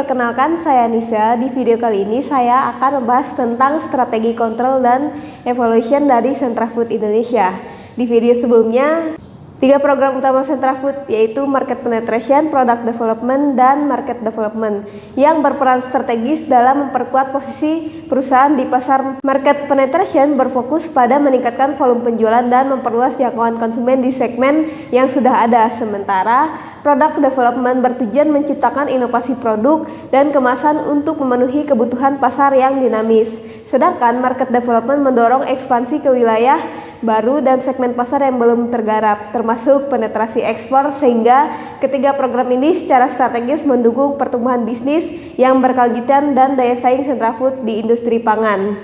perkenalkan, saya Nisa. Di video kali ini saya akan membahas tentang strategi kontrol dan evaluation dari Sentra Food Indonesia. Di video sebelumnya, 3 program utama Sentra Food yaitu Market Penetration, Product Development, dan Market Development yang berperan strategis dalam memperkuat posisi perusahaan di pasar. Market Penetration berfokus pada meningkatkan volume penjualan dan memperluas jangkauan konsumen di segmen yang sudah ada. Sementara Product Development bertujuan menciptakan inovasi produk dan kemasan untuk memenuhi kebutuhan pasar yang dinamis. Sedangkan Market Development mendorong ekspansi ke wilayah baru dan segmen pasar yang belum tergarap, termasuk penetrasi ekspor, sehingga ketiga program ini secara strategis mendukung pertumbuhan bisnis yang berkelanjutan dan daya saing Sentra Food di industri pangan.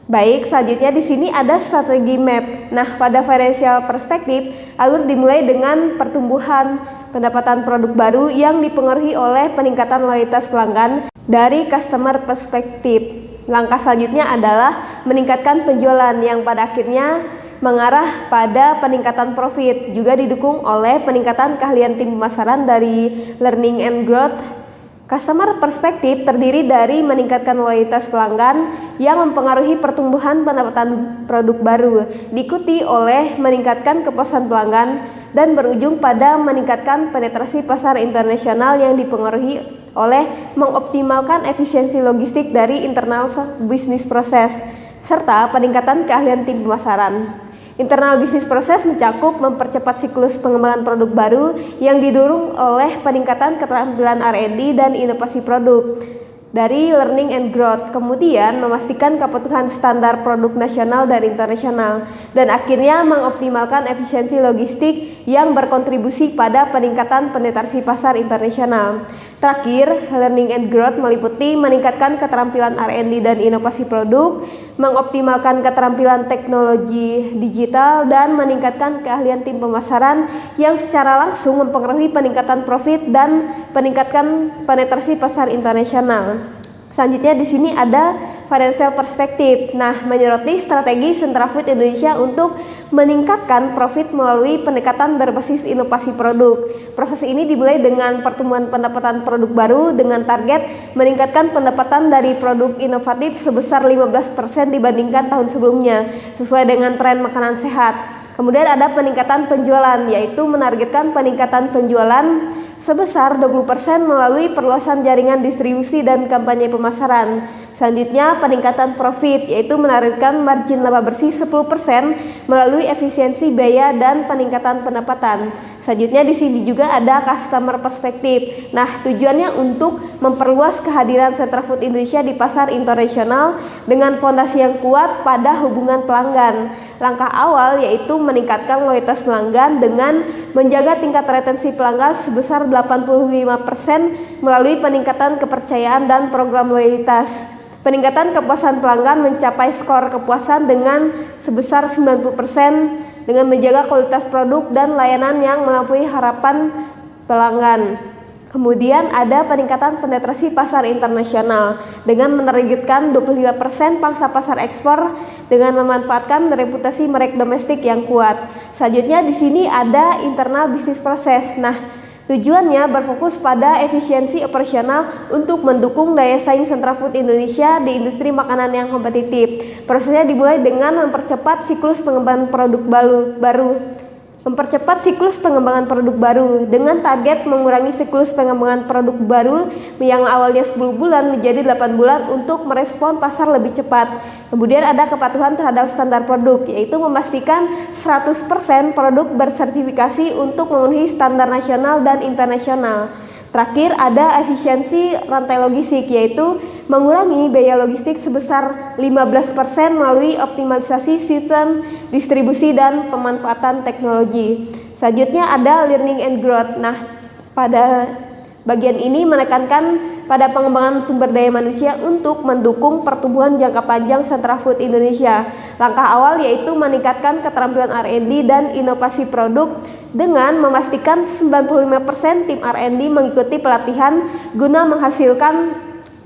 Baik, selanjutnya di sini ada strategi MAP. Nah, pada financial perspektif, alur dimulai dengan pertumbuhan pendapatan produk baru yang dipengaruhi oleh peningkatan loyalitas pelanggan. Dari customer perspektif, langkah selanjutnya adalah meningkatkan penjualan yang pada akhirnya mengarah pada peningkatan profit, juga didukung oleh peningkatan keahlian tim pemasaran dari learning and growth. Customer perspektif terdiri dari meningkatkan loyalitas pelanggan yang mempengaruhi pertumbuhan pendapatan produk baru, diikuti oleh meningkatkan kepuasan pelanggan dan berujung pada meningkatkan penetrasi pasar internasional yang dipengaruhi oleh mengoptimalkan efisiensi logistik dari internal bisnis proses serta peningkatan keahlian tim pemasaran. Internal bisnis proses mencakup mempercepat siklus pengembangan produk baru yang didorong oleh peningkatan keterampilan R&D dan inovasi produk dari learning and growth, kemudian memastikan kepatuhan standar produk nasional dan internasional, dan akhirnya mengoptimalkan efisiensi logistik yang berkontribusi pada peningkatan penetrasi pasar internasional. Terakhir, learning and growth meliputi meningkatkan keterampilan R&D dan inovasi produk, mengoptimalkan keterampilan teknologi digital, dan meningkatkan keahlian tim pemasaran yang secara langsung mempengaruhi peningkatan profit dan peningkatan penetrasi pasar internasional. Selanjutnya di sini ada financial perspektif. Nah, menyoroti strategi Sentra Food Indonesia untuk meningkatkan profit melalui pendekatan berbasis inovasi produk. Proses ini dimulai dengan pertumbuhan pendapatan produk baru dengan target meningkatkan pendapatan dari produk inovatif sebesar 15% dibandingkan tahun sebelumnya, sesuai dengan tren makanan sehat. Kemudian ada peningkatan penjualan, yaitu menargetkan peningkatan penjualan sebesar 20% melalui perluasan jaringan distribusi dan kampanye pemasaran. Selanjutnya peningkatan profit, yaitu menargetkan margin laba bersih 10% melalui efisiensi biaya dan peningkatan pendapatan. Selanjutnya di sini juga ada customer perspektif. Nah, tujuannya untuk memperluas kehadiran Sentra Food Indonesia di pasar internasional dengan fondasi yang kuat pada hubungan pelanggan. Langkah awal yaitu meningkatkan loyalitas pelanggan dengan menjaga tingkat retensi pelanggan sebesar 85% melalui peningkatan kepercayaan dan program loyalitas. Peningkatan kepuasan pelanggan mencapai skor kepuasan dengan sebesar 90% dengan menjaga kualitas produk dan layanan yang melampaui harapan pelanggan. Kemudian ada peningkatan penetrasi pasar internasional dengan menargetkan 25% pangsa pasar ekspor dengan memanfaatkan reputasi merek domestik yang kuat. Selanjutnya di sini ada internal bisnis proses. Nah, tujuannya berfokus pada efisiensi operasional untuk mendukung daya saing Sentra Food Indonesia di industri makanan yang kompetitif. Prosesnya dimulai dengan mempercepat siklus pengembangan produk baru. Mempercepat siklus pengembangan produk baru dengan target mengurangi siklus pengembangan produk baru yang awalnya 10 bulan menjadi 8 bulan untuk merespon pasar lebih cepat. Kemudian ada kepatuhan terhadap standar produk, yaitu memastikan 100% produk bersertifikasi untuk memenuhi standar nasional dan internasional. Terakhir ada efisiensi rantai logistik, yaitu mengurangi biaya logistik sebesar 15% melalui optimalisasi sistem distribusi dan pemanfaatan teknologi. Selanjutnya ada learning and growth. Nah, pada bagian ini menekankan pada pengembangan sumber daya manusia untuk mendukung pertumbuhan jangka panjang Sentra Food Indonesia. Langkah awal yaitu meningkatkan keterampilan R&D dan inovasi produk dengan memastikan 95% tim R&D mengikuti pelatihan guna menghasilkan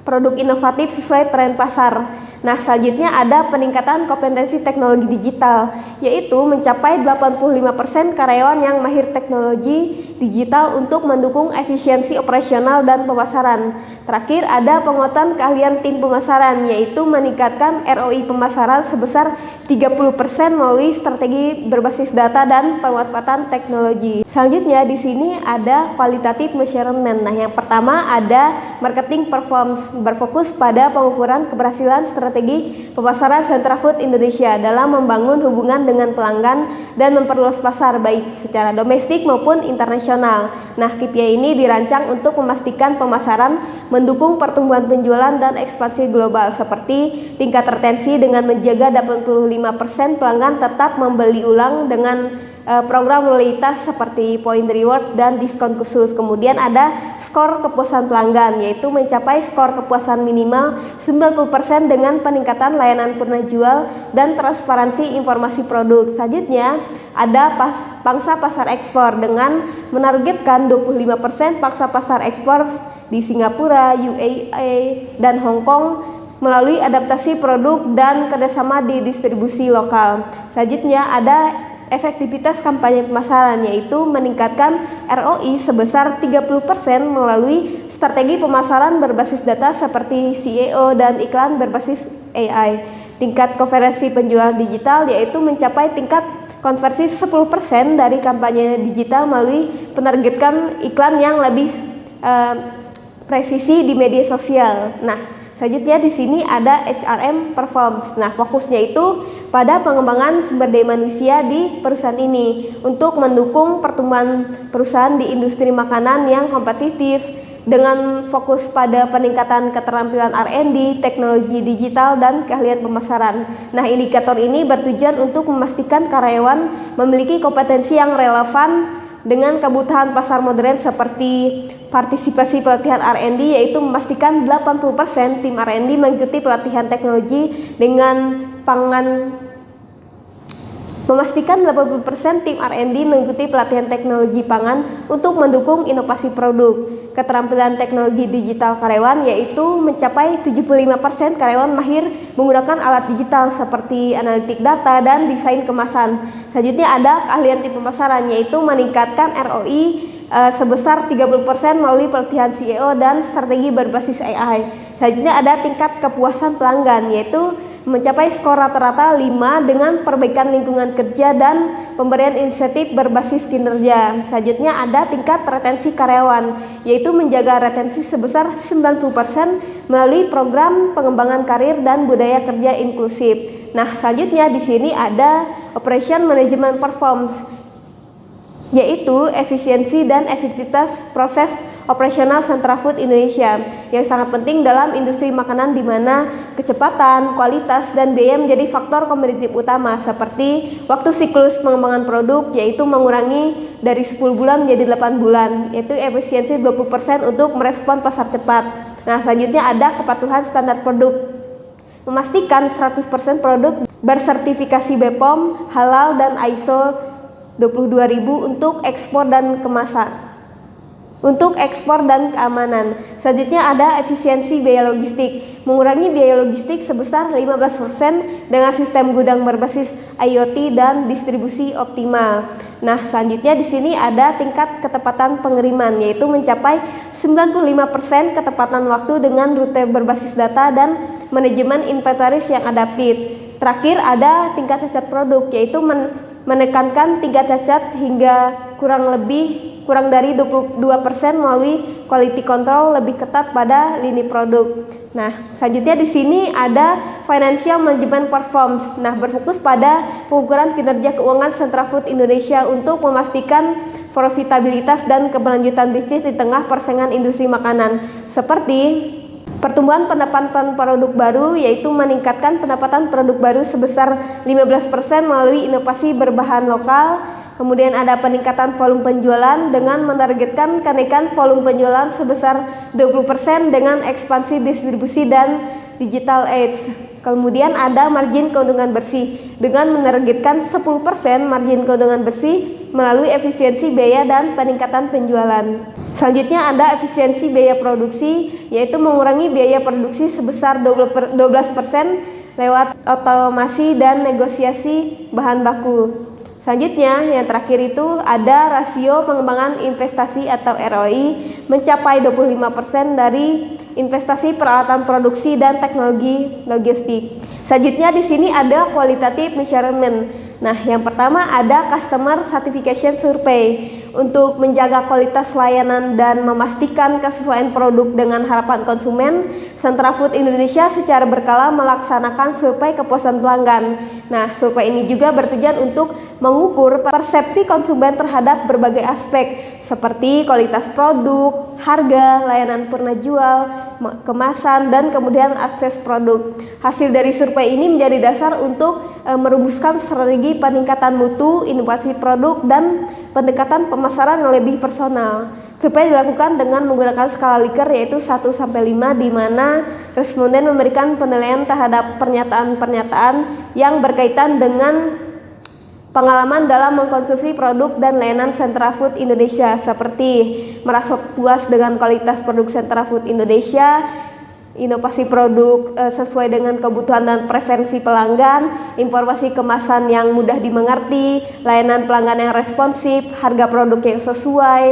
produk inovatif sesuai tren pasar. Nah, selanjutnya ada peningkatan kompetensi teknologi digital, yaitu mencapai 85% karyawan yang mahir teknologi digital untuk mendukung efisiensi operasional dan pemasaran. Terakhir, ada penguatan keahlian tim pemasaran, yaitu meningkatkan ROI pemasaran sebesar 30% melalui strategi berbasis data dan pemanfaatan teknologi. Selanjutnya di sini ada qualitative measurement. Nah, yang pertama ada marketing performance, berfokus pada pengukuran keberhasilan strategi pemasaran Sentra Food Indonesia dalam membangun hubungan dengan pelanggan dan memperluas pasar baik secara domestik maupun internasional. Nah, KPI ini dirancang untuk memastikan pemasaran mendukung pertumbuhan penjualan dan ekspansi global, seperti tingkat retensi dengan menjaga 85% pelanggan tetap membeli ulang dengan program loyalitas seperti point reward dan diskon khusus. Kemudian ada skor kepuasan pelanggan, yaitu mencapai skor kepuasan minimal 90% dengan peningkatan layanan penjual dan transparansi informasi produk. Selanjutnya ada pangsa pasar ekspor dengan menargetkan 25% pangsa pasar ekspor di Singapura, UAE, dan Hong Kong melalui adaptasi produk dan kerjasama di distribusi lokal. Selanjutnya ada efektivitas kampanye pemasaran, yaitu meningkatkan ROI sebesar 30% melalui strategi pemasaran berbasis data seperti SEO dan iklan berbasis AI. Tingkat konversi penjualan digital, yaitu mencapai tingkat konversi 10% dari kampanye digital melalui penargetkan iklan yang lebih presisi di media sosial. Nah, selanjutnya di sini ada HRM performance. Nah, fokusnya itu pada pengembangan sumber daya manusia di perusahaan ini untuk mendukung pertumbuhan perusahaan di industri makanan yang kompetitif dengan fokus pada peningkatan keterampilan R&D, teknologi digital, dan keahlian pemasaran. Nah, indikator ini bertujuan untuk memastikan karyawan memiliki kompetensi yang relevan dengan kebutuhan pasar modern, seperti partisipasi pelatihan R&D, yaitu memastikan 80% tim R&D mengikuti pelatihan teknologi dengan Memastikan 80% tim R&D mengikuti pelatihan teknologi pangan untuk mendukung inovasi produk. Keterampilan teknologi digital karyawan, yaitu mencapai 75% karyawan mahir menggunakan alat digital seperti analitik data dan desain kemasan. Selanjutnya ada keahlian tim pemasaran, yaitu meningkatkan ROI sebesar 30% melalui pelatihan SEO dan strategi berbasis AI. Selanjutnya ada tingkat kepuasan pelanggan, yaitu mencapai skor rata-rata 5 dengan perbaikan lingkungan kerja dan pemberian insentif berbasis kinerja. Selanjutnya ada tingkat retensi karyawan, yaitu menjaga retensi sebesar 90% melalui program pengembangan karir dan budaya kerja inklusif. Nah, selanjutnya di sini ada operation management performance, yaitu efisiensi dan efektivitas proses operasional Sentra Food Indonesia yang sangat penting dalam industri makanan, di mana kecepatan, kualitas, dan biaya menjadi faktor kompetitif utama, seperti waktu siklus pengembangan produk, yaitu mengurangi dari 10 bulan menjadi 8 bulan, yaitu efisiensi 20% untuk merespon pasar cepat. Nah, selanjutnya ada kepatuhan standar produk, memastikan 100% produk bersertifikasi BPOM, halal, dan ISO 22.000 untuk ekspor dan kemasan. Untuk ekspor dan keamanan. Selanjutnya ada efisiensi biaya logistik, mengurangi biaya logistik sebesar 15% dengan sistem gudang berbasis IoT dan distribusi optimal. Nah, selanjutnya di sini ada tingkat ketepatan pengiriman, yaitu mencapai 95% ketepatan waktu dengan rute berbasis data dan manajemen inventaris yang adaptif. Terakhir ada tingkat cacat produk, yaitu menekankan tingkat cacat hingga kurang dari 22% melalui quality control lebih ketat pada lini produk. Nah, selanjutnya di sini ada financial management performance. Nah, berfokus pada pengukuran kinerja keuangan Sentra Food Indonesia untuk memastikan profitabilitas dan keberlanjutan bisnis di tengah persaingan industri makanan, seperti pertumbuhan pendapatan produk baru, yaitu meningkatkan pendapatan produk baru sebesar 15% melalui inovasi berbahan lokal. Kemudian ada peningkatan volume penjualan dengan menargetkan kenaikan volume penjualan sebesar 20% dengan ekspansi distribusi dan digital ads. Kemudian ada margin keuntungan bersih dengan menargetkan 10% margin keuntungan bersih melalui efisiensi biaya dan peningkatan penjualan. Selanjutnya ada efisiensi biaya produksi, yaitu mengurangi biaya produksi sebesar 12% lewat otomasi dan negosiasi bahan baku. Selanjutnya, yang terakhir itu ada rasio pengembangan investasi atau ROI mencapai 25% dari investasi peralatan produksi dan teknologi logistik. Selanjutnya di sini ada qualitative measurement. Nah, yang pertama ada customer certification survey. Untuk menjaga kualitas layanan dan memastikan kesesuaian produk dengan harapan konsumen, Sentra Food Indonesia secara berkala melaksanakan survei kepuasan pelanggan. Nah, survei ini juga bertujuan untuk mengukur persepsi konsumen terhadap berbagai aspek seperti kualitas produk, harga, layanan purna jual, kemasan, dan kemudian akses produk. Hasil dari survei ini menjadi dasar untuk merumuskan strategi peningkatan mutu, inovasi produk, dan pendekatan pemasaran yang lebih personal. Survei dilakukan dengan menggunakan skala Likert yaitu 1-5, di mana responden memberikan penilaian terhadap pernyataan-pernyataan yang berkaitan dengan pengalaman dalam mengkonsumsi produk dan layanan Sentra Food Indonesia, seperti merasa puas dengan kualitas produk Sentra Food Indonesia, inovasi produk sesuai dengan kebutuhan dan preferensi pelanggan, informasi kemasan yang mudah dimengerti, layanan pelanggan yang responsif, harga produk yang sesuai,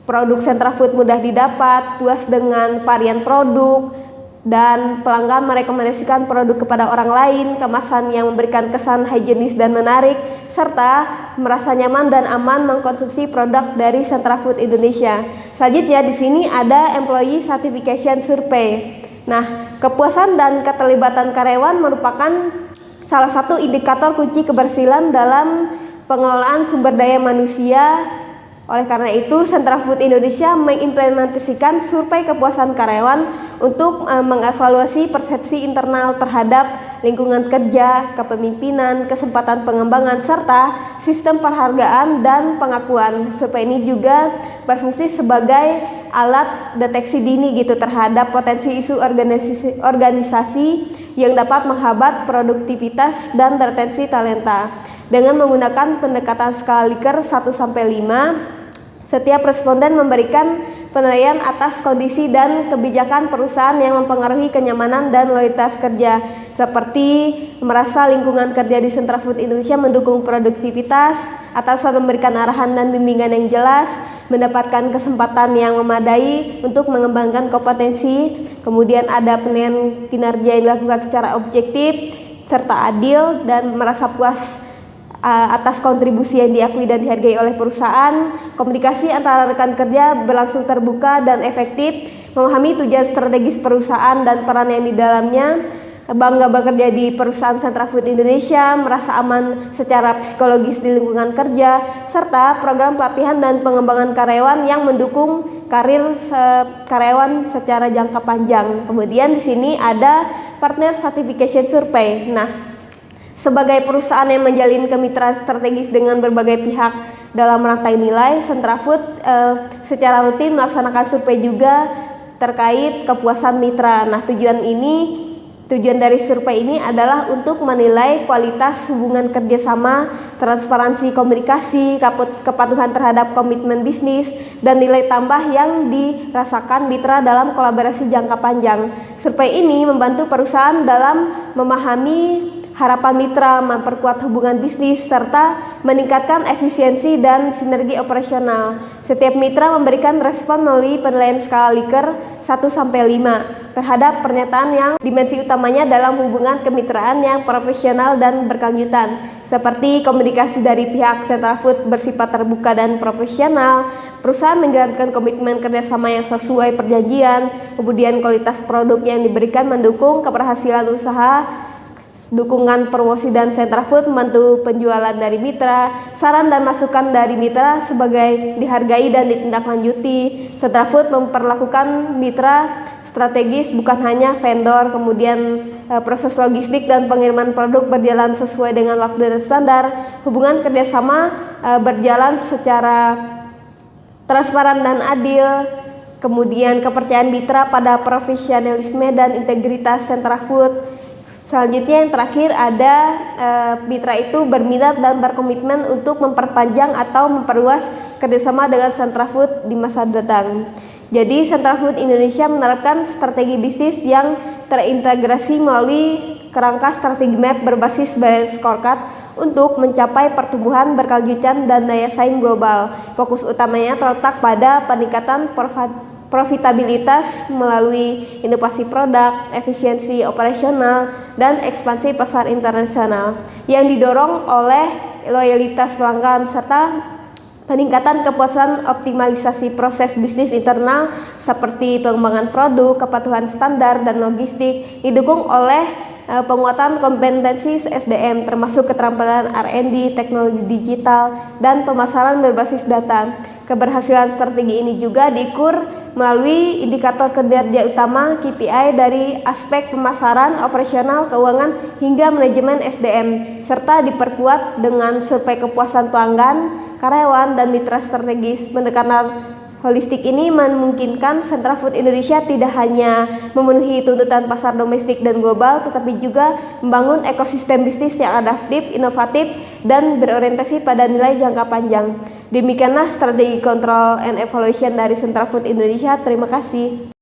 produk Sentra Food mudah didapat, puas dengan varian produk, dan pelanggan merekomendasikan produk kepada orang lain, kemasan yang memberikan kesan higienis dan menarik, serta merasa nyaman dan aman mengkonsumsi produk dari Sentra Food Indonesia. Selanjutnya di sini ada employee certification survey. Nah, kepuasan dan keterlibatan karyawan merupakan salah satu indikator kunci keberhasilan dalam pengelolaan sumber daya manusia. Oleh karena itu, Sentra Food Indonesia mengimplementasikan survei kepuasan karyawan untuk mengevaluasi persepsi internal terhadap lingkungan kerja, kepemimpinan, kesempatan pengembangan, serta sistem penghargaan dan pengakuan. Survei ini juga berfungsi sebagai alat deteksi dini terhadap potensi isu organisasi yang dapat menghambat produktivitas dan retensi talenta. Dengan menggunakan pendekatan skala Likert 1-5, setiap responden memberikan penilaian atas kondisi dan kebijakan perusahaan yang mempengaruhi kenyamanan dan loyalitas kerja, seperti merasa lingkungan kerja di Sentra Food Indonesia mendukung produktivitas, atasan memberikan arahan dan bimbingan yang jelas, mendapatkan kesempatan yang memadai untuk mengembangkan kompetensi, kemudian ada penilaian kinerja yang dilakukan secara objektif serta adil, dan merasa puas atas kontribusi yang diakui dan dihargai oleh perusahaan. Komunikasi antara rekan kerja berlangsung terbuka dan efektif, memahami tujuan strategis perusahaan dan peran yang di dalamnya, bangga bekerja di perusahaan Sentra Food Indonesia, merasa aman secara psikologis di lingkungan kerja, serta program pelatihan dan pengembangan karyawan yang mendukung karir karyawan secara jangka panjang. Kemudian di sini ada partner certification survey. Nah, sebagai perusahaan yang menjalin kemitraan strategis dengan berbagai pihak dalam rantai nilai, Sentra Food secara rutin melaksanakan survei juga terkait kepuasan mitra. Nah, tujuan dari survei ini adalah untuk menilai kualitas hubungan kerjasama, transparansi komunikasi, kepatuhan terhadap komitmen bisnis, dan nilai tambah yang dirasakan mitra dalam kolaborasi jangka panjang. Survei ini membantu perusahaan dalam memahami harapan mitra, memperkuat hubungan bisnis, serta meningkatkan efisiensi dan sinergi operasional. Setiap mitra memberikan respon melalui penilaian skala Likert 1-5 terhadap pernyataan yang dimensi utamanya dalam hubungan kemitraan yang profesional dan berkelanjutan, seperti komunikasi dari pihak Sentra Food bersifat terbuka dan profesional, perusahaan menjalankan komitmen kerjasama yang sesuai perjanjian, kemudian kualitas produk yang diberikan mendukung keberhasilan usaha, dukungan promosi dan Sentra Food membantu penjualan dari mitra, saran dan masukan dari mitra sebagai dihargai dan ditindaklanjuti. Sentra Food memperlakukan mitra strategis, bukan hanya vendor. Kemudian proses logistik dan pengiriman produk berjalan sesuai dengan waktu dan standar. Hubungan kerjasama berjalan secara transparan dan adil. Kemudian kepercayaan mitra pada profesionalisme dan integritas Sentra Food, Selanjutnya yang terakhir ada mitra itu berminat dan berkomitmen untuk memperpanjang atau memperluas kerjasama dengan Sentra Food di masa datang. Jadi Sentra Food Indonesia menerapkan strategi bisnis yang terintegrasi melalui kerangka strategi MAP berbasis balance scorecard untuk mencapai pertumbuhan berkelanjutan dan daya saing global. Fokus utamanya terletak pada peningkatan profitabilitas melalui inovasi produk, efisiensi operasional, dan ekspansi pasar internasional yang didorong oleh loyalitas pelanggan serta peningkatan kepuasan optimalisasi proses bisnis internal seperti pengembangan produk, kepatuhan standar, dan logistik didukung oleh penguatan kompetensi SDM termasuk keterampilan R&D, teknologi digital, dan pemasaran berbasis data. Keberhasilan strategi ini juga diukur melalui indikator kinerja utama KPI dari aspek pemasaran, operasional, keuangan, hingga manajemen SDM, serta diperkuat dengan survei kepuasan pelanggan, karyawan, dan mitra strategis. Pendekatan holistik ini memungkinkan Sentra Food Indonesia tidak hanya memenuhi tuntutan pasar domestik dan global, tetapi juga membangun ekosistem bisnis yang adaptif, inovatif, dan berorientasi pada nilai jangka panjang. Demikianlah strategi control and evaluation dari Sentra Food Indonesia. Terima kasih.